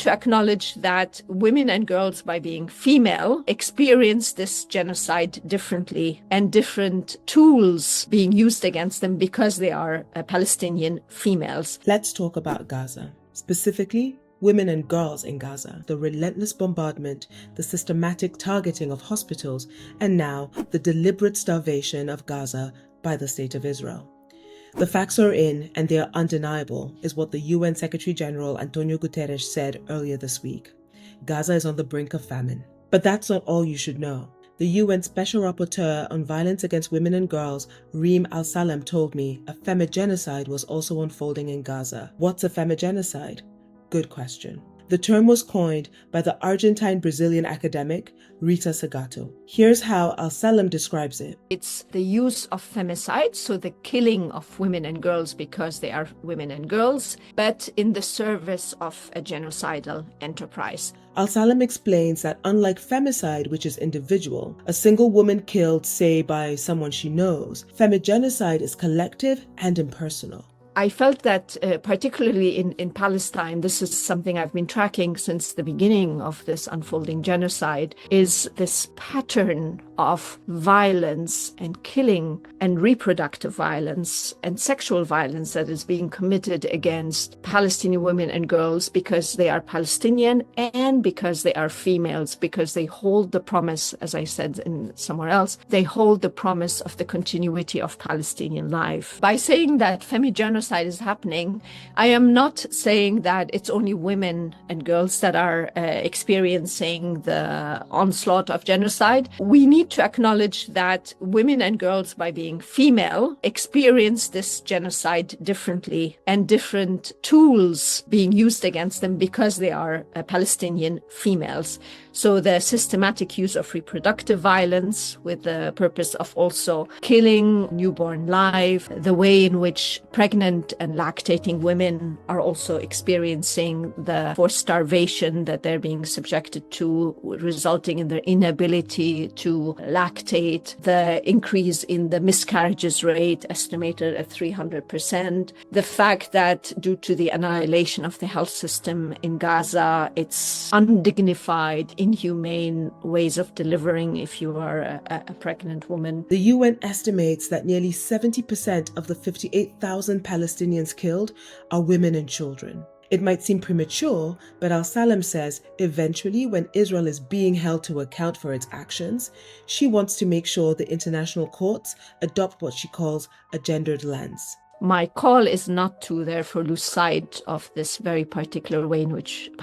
to acknowledge that women and girls, by being female, experience this genocide differently, and different tools being used against them because they are Palestinian females. Let's talk about Gaza, specifically women and girls in Gaza, the relentless bombardment, the systematic targeting of hospitals, and now the deliberate starvation of Gaza by the State of Israel. The facts are in, and they are undeniable, is what the UN Secretary General Antonio Guterres said earlier this week. Gaza is on the brink of famine. But that's not all you should know. The UN Special Rapporteur on Violence Against Women and Girls, Reem Al-Salem, told me a femi-genocide was also unfolding in Gaza. What's a femi-genocide? Good question. The term was coined by the Argentine-Brazilian academic Rita Segato. Here's how Al-Salem describes it. It's the use of femicide, so the killing of women and girls because they are women and girls, but in the service of a genocidal enterprise. Al-Salem explains that unlike femicide, which is individual, a single woman killed, say, by someone she knows, femi-genocide is collective and impersonal. I felt that particularly in Palestine, this is something I've been tracking since the beginning of this unfolding genocide, is this pattern of violence and killing and reproductive violence and sexual violence that is being committed against Palestinian women and girls because they are Palestinian and because they are females, because they hold the promise, as I said somewhere else, they hold the promise of the continuity of Palestinian life. By saying that femi-genocide is happening, I am not saying that it's only women and girls that are experiencing the onslaught of genocide. We need to acknowledge that women and girls, by being female, experience this genocide differently, and different tools being used against them because they are Palestinian females. So the systematic use of reproductive violence with the purpose of also killing newborn life, the way in which pregnant and lactating women are also experiencing the forced starvation that they're being subjected to, resulting in their inability to lactate, the increase in the miscarriages rate estimated at 300%, the fact that due to the annihilation of the health system in Gaza, it's undignified, inhumane ways of delivering if you are a pregnant woman. The UN estimates that nearly 70% of the 58,000 Palestinians killed are women and children. It might seem premature, but Al-Salem says eventually, when Israel is being held to account for its actions, she wants to make sure the international courts adopt what she calls a gendered lens. My call is not to therefore lose sight of this very particular way in which